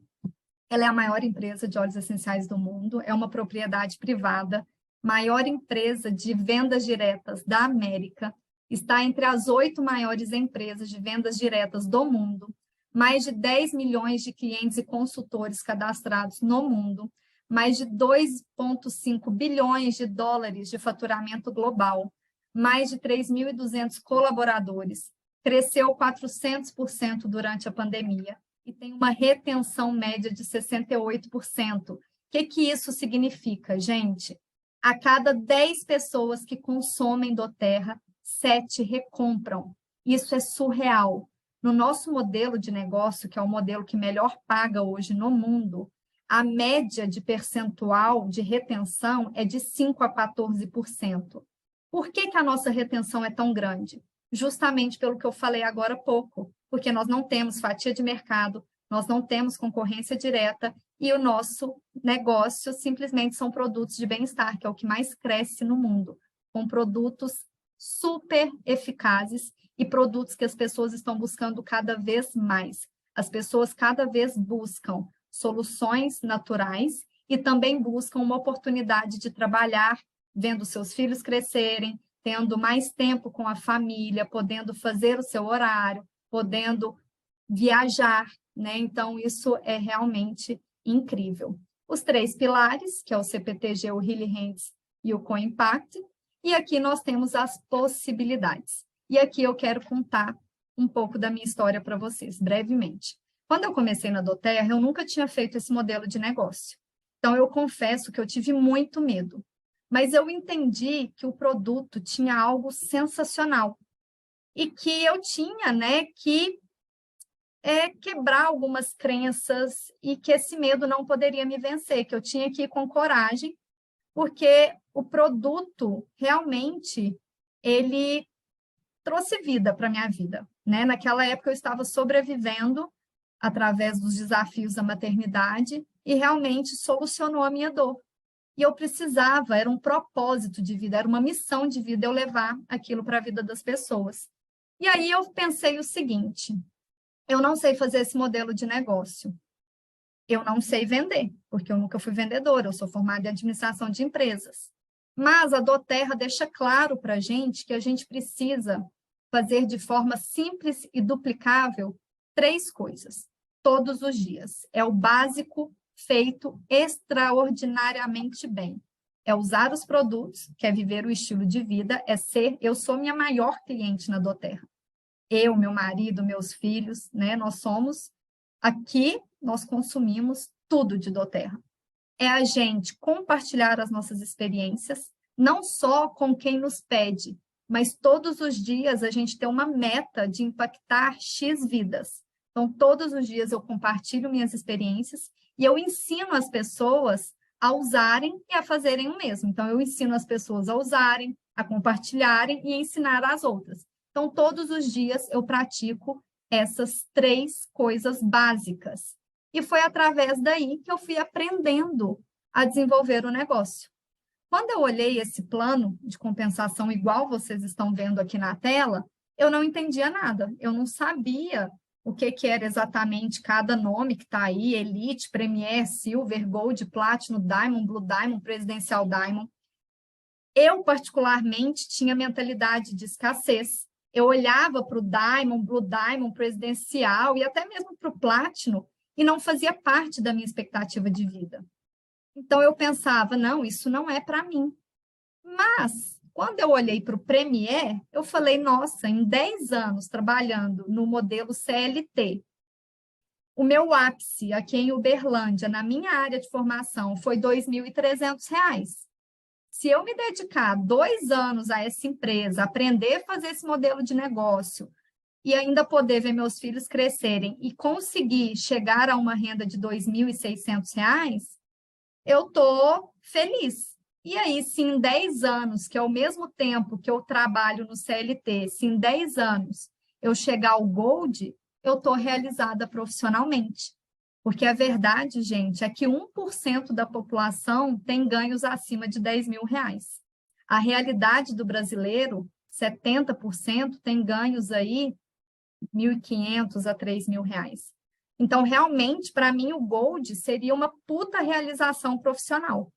Ela é a maior empresa de óleos essenciais do mundo, é uma propriedade privada, maior empresa de vendas diretas da América, está entre as 8 maiores empresas de vendas diretas do mundo, mais de 10 milhões de clientes e consultores cadastrados no mundo, mais de 2,5 bilhões de dólares de faturamento global, mais de 3.200 colaboradores, cresceu 400% durante a pandemia e tem uma retenção média de 68%. O que isso significa, gente? A cada 10 pessoas que consomem doTERRA, 7 recompram. Isso é surreal. No nosso modelo de negócio, que é o modelo que melhor paga hoje no mundo, a média de percentual de retenção é de 5 a 14%. Por que a nossa retenção é tão grande? Justamente pelo que eu falei agora há pouco, porque nós não temos fatia de mercado, nós não temos concorrência direta e o nosso negócio simplesmente são produtos de bem-estar, que é o que mais cresce no mundo, com produtos super eficazes e produtos que as pessoas estão buscando cada vez mais. As pessoas cada vez buscam soluções naturais e também buscam uma oportunidade de trabalhar, vendo seus filhos crescerem, tendo mais tempo com a família, podendo fazer o seu horário, podendo viajar, né? Então, isso é realmente incrível. Os 3 pilares, que é o CPTG, o Healy Hands e o Co-Impact, e aqui nós temos as possibilidades. E aqui eu quero contar um pouco da minha história para vocês, brevemente. Quando eu comecei na doTERRA, eu nunca tinha feito esse modelo de negócio. Então, eu confesso que eu tive muito medo. Mas eu entendi que o produto tinha algo sensacional. E que eu tinha, né, que quebrar algumas crenças e que esse medo não poderia me vencer, que eu tinha que ir com coragem, porque o produto realmente ele trouxe vida para a minha vida, né? Naquela época eu estava sobrevivendo através dos desafios da maternidade e realmente solucionou a minha dor. E eu precisava, era um propósito de vida, era uma missão de vida eu levar aquilo para a vida das pessoas. E aí eu pensei o seguinte: eu não sei fazer esse modelo de negócio. Eu não sei vender, porque eu nunca fui vendedora, eu sou formada em administração de empresas. Mas a doTERRA deixa claro para a gente que a gente precisa fazer de forma simples e duplicável 3 coisas, todos os dias. É o básico feito extraordinariamente bem. É usar os produtos, que é viver o estilo de vida, eu sou minha maior cliente na doTERRA. Eu, meu marido, meus filhos, né? Nós consumimos tudo de doTERRA. É a gente compartilhar as nossas experiências, não só com quem nos pede, mas todos os dias a gente tem uma meta de impactar X vidas. Então, todos os dias eu compartilho minhas experiências e eu ensino as pessoas a usarem e a fazerem o mesmo. Então, eu ensino as pessoas a usarem, a compartilharem e ensinar as outras. Então, todos os dias eu pratico essas 3 coisas básicas. E foi através daí que eu fui aprendendo a desenvolver o negócio. Quando eu olhei esse plano de compensação, igual vocês estão vendo aqui na tela, eu não entendia nada. Eu não sabia o que era exatamente cada nome que está aí: Elite, Premier, Silver, Gold, Platinum, Diamond, Blue Diamond, Presidencial Diamond. Eu, particularmente, tinha mentalidade de escassez. Eu olhava para o Diamond, Blue Diamond, Presidencial e até mesmo para o Platinum e não fazia parte da minha expectativa de vida. Então, eu pensava, não, isso não é para mim. Mas, quando eu olhei para o Premier, eu falei, nossa, em 10 anos trabalhando no modelo CLT, o meu ápice aqui em Uberlândia, na minha área de formação, foi R$ 2.300. Se eu me dedicar 2 anos a essa empresa, aprender a fazer esse modelo de negócio e ainda poder ver meus filhos crescerem e conseguir chegar a uma renda de R$ 2.600, eu estou feliz. E aí, se em 10 anos, que é o mesmo tempo que eu trabalho no CLT, se em 10 anos eu chegar ao Gold, eu estou realizada profissionalmente. Porque a verdade, gente, é que 1% da população tem ganhos acima de R$ 10.000. A realidade do brasileiro, 70% tem ganhos aí 1.500 a R$ 3.000. Então, realmente, para mim, o Gold seria uma puta realização profissional.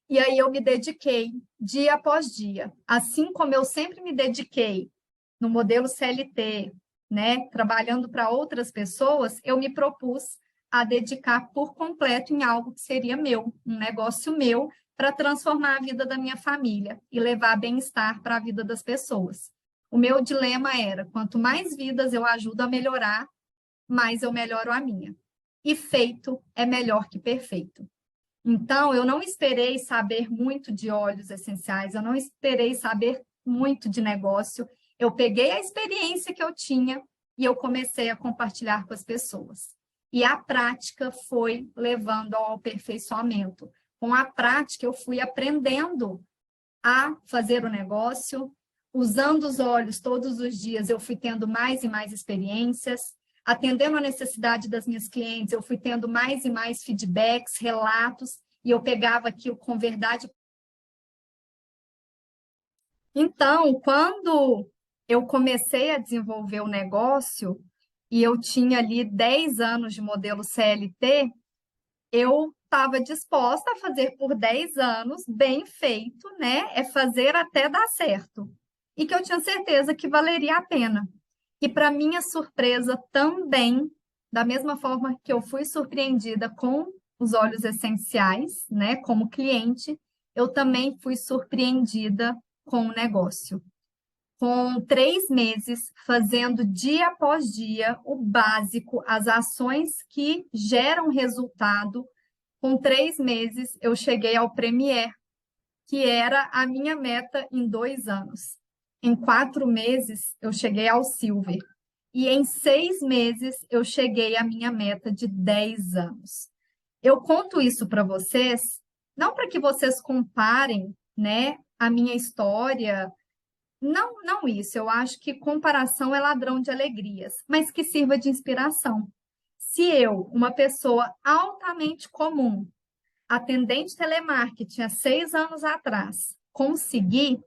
E aí eu me dediquei dia após dia. Assim como eu sempre me dediquei no modelo CLT, né, trabalhando para outras pessoas, eu me propus a dedicar por completo em algo que seria meu, um negócio meu, para transformar a vida da minha família e levar bem-estar para a vida das pessoas. O meu dilema era: quanto mais vidas eu ajudo a melhorar, mais eu melhoro a minha. E feito é melhor que perfeito. Então, eu não esperei saber muito de óleos essenciais, eu não esperei saber muito de negócio. Eu peguei a experiência que eu tinha e eu comecei a compartilhar com as pessoas. E a prática foi levando ao aperfeiçoamento. Com a prática, eu fui aprendendo a fazer o negócio. Usando os óleos todos os dias, eu fui tendo mais e mais experiências. Atendendo a necessidade das minhas clientes, eu fui tendo mais e mais feedbacks, relatos, e eu pegava aquilo com verdade. Então, quando eu comecei a desenvolver o negócio, e eu tinha ali 10 anos de modelo CLT, eu estava disposta a fazer por 10 anos, bem feito, né? É fazer até dar certo. E que eu tinha certeza que valeria a pena. E para minha surpresa também, da mesma forma que eu fui surpreendida com os óleos essenciais, né, como cliente, eu também fui surpreendida com o negócio. Com 3 meses, fazendo dia após dia o básico, as ações que geram resultado, com 3 meses eu cheguei ao Premier, que era a minha meta em 2 anos. Em 4 meses, eu cheguei ao Silver. E em 6 meses, eu cheguei à minha meta de 10 anos. Eu conto isso para vocês, não para que vocês comparem, né, a minha história. Não, não isso. Eu acho que comparação é ladrão de alegrias, mas que sirva de inspiração. Se eu, uma pessoa altamente comum, atendente telemarketing há 6 anos atrás, consegui,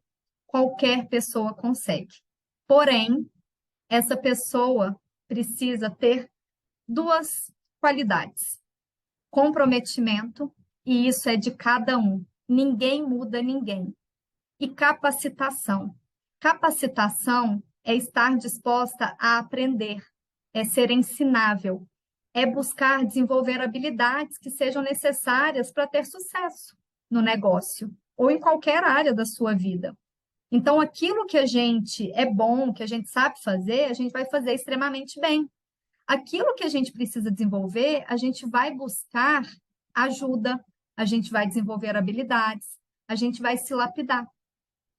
qualquer pessoa consegue. Porém, essa pessoa precisa ter 2 qualidades: comprometimento, e isso é de cada um. Ninguém muda ninguém. E capacitação. Capacitação é estar disposta a aprender, é ser ensinável, é buscar desenvolver habilidades que sejam necessárias para ter sucesso no negócio ou em qualquer área da sua vida. Então, aquilo que a gente é bom, que a gente sabe fazer, a gente vai fazer extremamente bem. Aquilo que a gente precisa desenvolver, a gente vai buscar ajuda, a gente vai desenvolver habilidades, a gente vai se lapidar.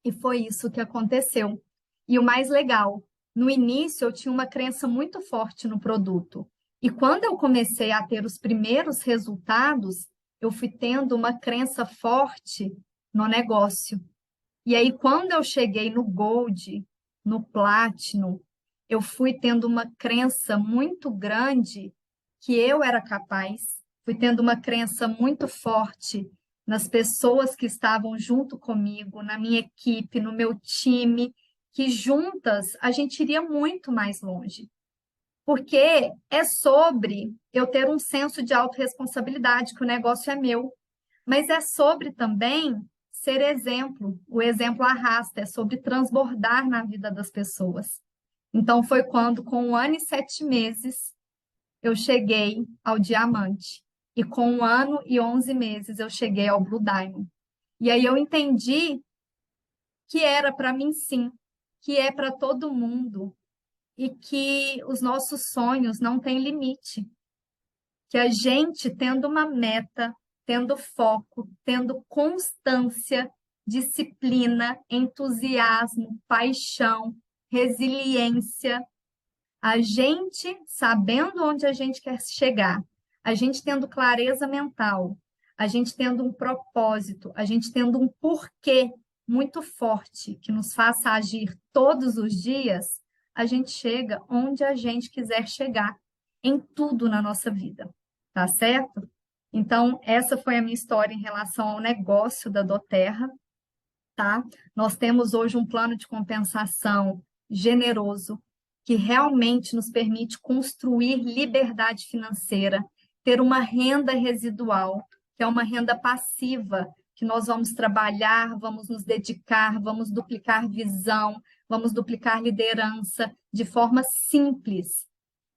E foi isso que aconteceu. E o mais legal, no início eu tinha uma crença muito forte no produto. E quando eu comecei a ter os primeiros resultados, eu fui tendo uma crença forte no negócio. E aí, quando eu cheguei no Gold, no Platinum, eu fui tendo uma crença muito grande que eu era capaz, fui tendo uma crença muito forte nas pessoas que estavam junto comigo, na minha equipe, no meu time, que juntas a gente iria muito mais longe. Porque é sobre eu ter um senso de autorresponsabilidade, que o negócio é meu, mas é sobre também ser exemplo. O exemplo arrasta, é sobre transbordar na vida das pessoas. Então, foi quando, com 1 ano e 7 meses, eu cheguei ao diamante. E com 1 ano e 11 meses, eu cheguei ao Blue Diamond. E aí eu entendi que era para mim, sim, que é para todo mundo e que os nossos sonhos não têm limite. Que a gente, tendo uma meta, tendo foco, tendo constância, disciplina, entusiasmo, paixão, resiliência, a gente sabendo onde a gente quer chegar, a gente tendo clareza mental, a gente tendo um propósito, a gente tendo um porquê muito forte que nos faça agir todos os dias, a gente chega onde a gente quiser chegar em tudo na nossa vida, tá certo? Então, essa foi a minha história em relação ao negócio da Doterra, tá? Nós temos hoje um plano de compensação generoso, que realmente nos permite construir liberdade financeira, ter uma renda residual, que é uma renda passiva, que nós vamos trabalhar, vamos nos dedicar, vamos duplicar visão, vamos duplicar liderança de forma simples.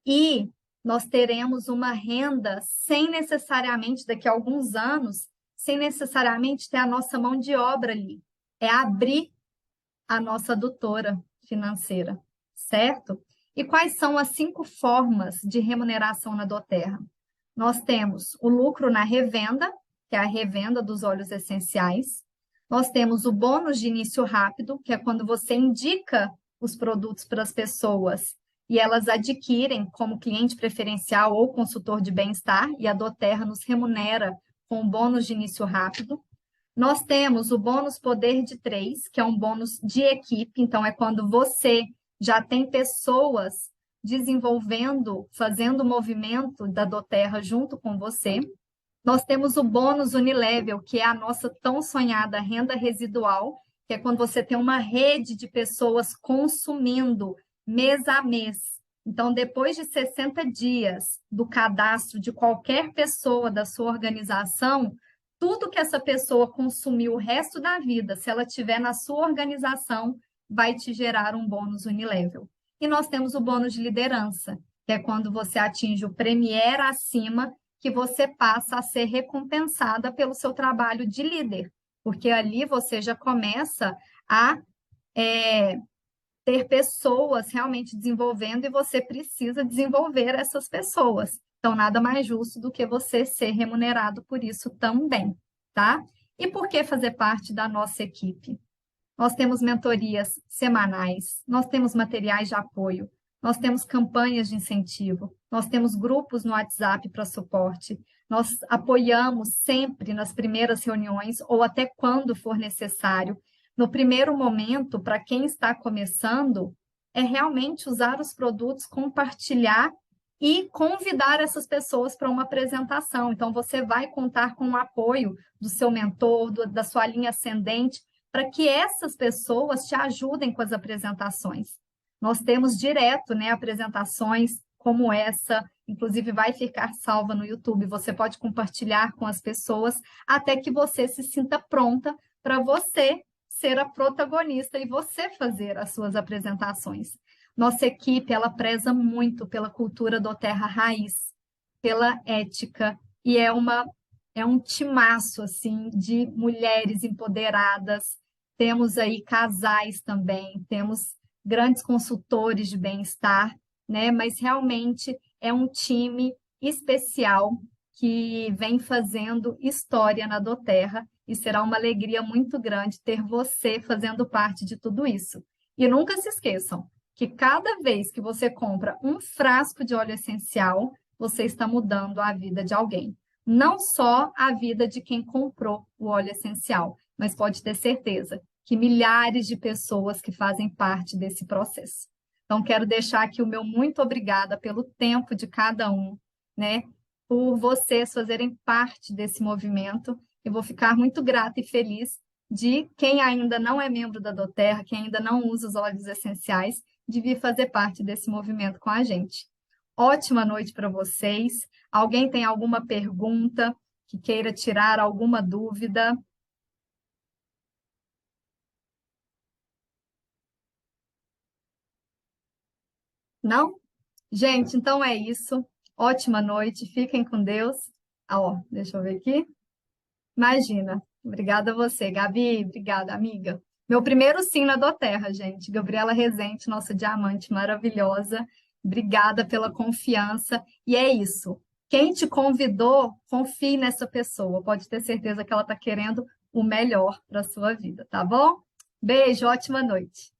E nós teremos uma renda sem necessariamente, daqui a alguns anos, sem necessariamente ter a nossa mão de obra ali. É abrir a nossa adutora financeira, certo? E quais são as 5 formas de remuneração na Doterra? Nós temos o lucro na revenda, que é a revenda dos óleos essenciais. Nós temos o bônus de início rápido, que é quando você indica os produtos para as pessoas e elas adquirem como cliente preferencial ou consultor de bem-estar, e a Doterra nos remunera com o bônus de início rápido. Nós temos o bônus Poder de 3, que é um bônus de equipe, então é quando você já tem pessoas desenvolvendo, fazendo o movimento da Doterra junto com você. Nós temos o bônus Unilevel, que é a nossa tão sonhada renda residual, que é quando você tem uma rede de pessoas consumindo mês a mês. Então, depois de 60 dias do cadastro de qualquer pessoa da sua organização, tudo que essa pessoa consumiu o resto da vida, se ela tiver na sua organização, vai te gerar um bônus Unilevel. E nós temos o bônus de liderança, que é quando você atinge o Premier acima, que você passa a ser recompensada pelo seu trabalho de líder, porque ali você já começa a ter pessoas realmente desenvolvendo e você precisa desenvolver essas pessoas. Então, nada mais justo do que você ser remunerado por isso também, tá? E por que fazer parte da nossa equipe? Nós temos mentorias semanais, nós temos materiais de apoio, nós temos campanhas de incentivo, nós temos grupos no WhatsApp para suporte, nós apoiamos sempre nas primeiras reuniões ou até quando for necessário. No primeiro momento, para quem está começando, é realmente usar os produtos, compartilhar e convidar essas pessoas para uma apresentação. Então, você vai contar com o apoio do seu mentor, da sua linha ascendente, para que essas pessoas te ajudem com as apresentações. Nós temos direto, né, apresentações como essa, inclusive vai ficar salva no YouTube, você pode compartilhar com as pessoas até que você se sinta pronta para você ser a protagonista e você fazer as suas apresentações. Nossa equipe, ela preza muito pela cultura do Terra Raiz, pela ética, e é um timaço, assim, de mulheres empoderadas. Temos aí casais também, temos grandes consultores de bem-estar, né? Mas realmente é um time especial que vem fazendo história na Doterra e será uma alegria muito grande ter você fazendo parte de tudo isso. E nunca se esqueçam que cada vez que você compra um frasco de óleo essencial, você está mudando a vida de alguém. Não só a vida de quem comprou o óleo essencial, mas pode ter certeza que milhares de pessoas que fazem parte desse processo. Então, quero deixar aqui o meu muito obrigada pelo tempo de cada um. né, por vocês fazerem parte desse movimento. Eu vou ficar muito grata e feliz de quem ainda não é membro da doTERRA, quem ainda não usa os óleos essenciais, de vir fazer parte desse movimento com a gente. Ótima noite para vocês. Alguém tem alguma pergunta que queira tirar alguma dúvida? Não? Gente, então é isso. Ótima noite. Fiquem com Deus. Ah, ó, deixa eu ver aqui. Imagina. Obrigada a você, Gabi. Obrigada, amiga. Meu primeiro sim na doTERRA, gente. Gabriela Rezende, nossa diamante maravilhosa. Obrigada pela confiança. E é isso. Quem te convidou, confie nessa pessoa. Pode ter certeza que ela está querendo o melhor para a sua vida, tá bom? Beijo, ótima noite.